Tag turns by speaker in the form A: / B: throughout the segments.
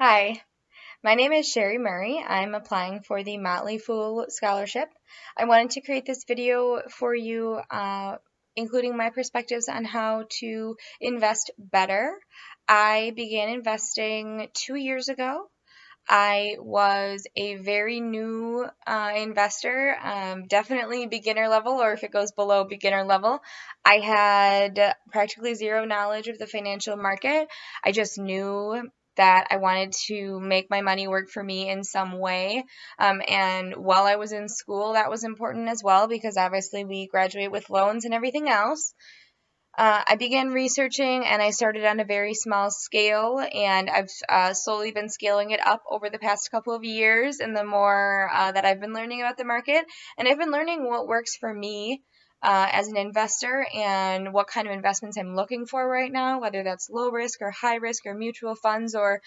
A: Hi, my name is Sherry Murray. I'm applying for the Motley Fool Scholarship. I wanted to create this video for you, including my perspectives on how to invest better. I began investing 2 years ago. I was a very new investor, definitely beginner level, or if it goes below beginner level. I had practically zero knowledge of the financial market. I just knew that I wanted to make my money work for me in some way. And while I was in school, that was important as well because obviously we graduate with loans and everything else. I began researching and I started on a very small scale, and I've slowly been scaling it up over the past couple of years. And the more that I've been learning about the market, and I've been learning what works for me as an investor and what kind of investments I'm looking for right now, whether that's low risk or high risk or mutual funds or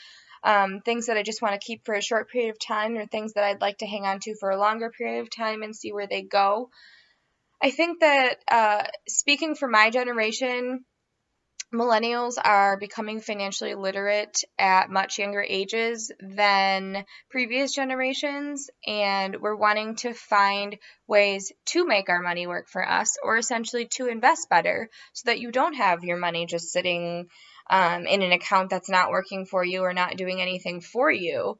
A: things that I just want to keep for a short period of time or things that I'd like to hang on to for a longer period of time and see where they go. I think that speaking for my generation, millennials are becoming financially literate at much younger ages than previous generations, and we're wanting to find ways to make our money work for us, or essentially to invest better so that you don't have your money just sitting in an account that's not working for you or not doing anything for you.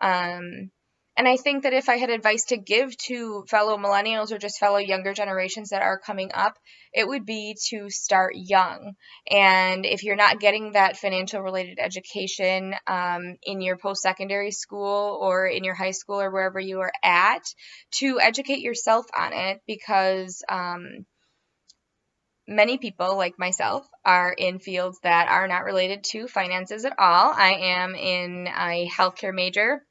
A: Um, and I think that if I had advice to give to fellow millennials or just fellow younger generations that are coming up, it would be to start young. And if you're not getting that financial related education in your post-secondary school or in your high school or wherever you are at, to educate yourself on it because many people, like myself, are in fields that are not related to finances at all. I am in a healthcare major,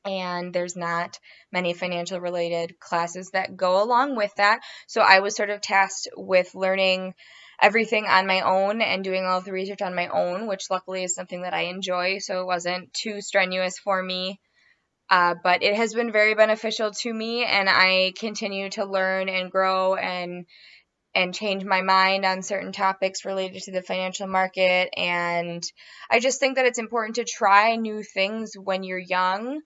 A: and there's not many financial related classes that go along with that. So I was sort of tasked with learning everything on my own and doing all of the research on my own, which luckily is something that I enjoy, so it wasn't too strenuous for me. But it has been very beneficial to me, and I continue to learn and grow and change my mind on certain topics related to the financial market. And I just think that it's important to try new things when you're young.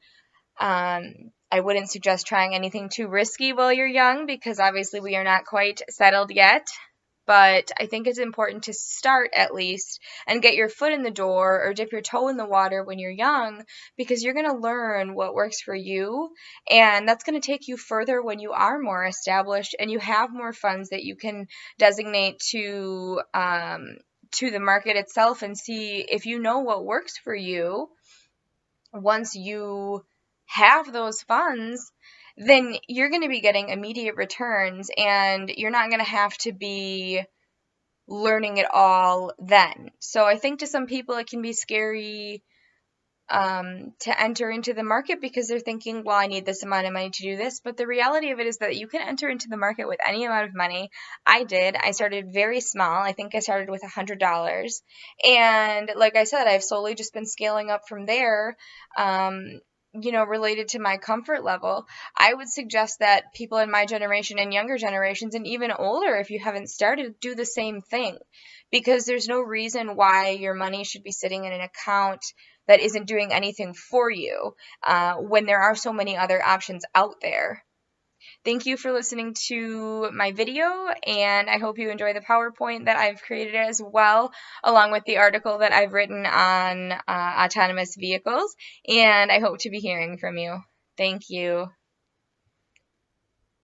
A: I wouldn't suggest trying anything too risky while you're young because obviously we are not quite settled yet. But I think it's important to start at least and get your foot in the door or dip your toe in the water when you're young because you're going to learn what works for you. And that's going to take you further when you are more established and you have more funds that you can designate to the market itself and see if you know what works for you. Once you have those funds, then you're going to be getting immediate returns and you're not going to have to be learning it all then. So I think to some people it can be scary to enter into the market because they're thinking, well, I need this amount of money to do this. But the reality of it is that you can enter into the market with any amount of money. I did. I started very small. I think I started with $100. And like I said, I've slowly just been scaling up from there. Related to my comfort level, I would suggest that people in my generation and younger generations, and even older, if you haven't started, do the same thing. Because there's no reason why your money should be sitting in an account that isn't doing anything for you when there are so many other options out there. Thank you for listening to my video, and I hope you enjoy the PowerPoint that I've created as well, along with the article that I've written on autonomous vehicles, and I hope to be hearing from you. Thank you.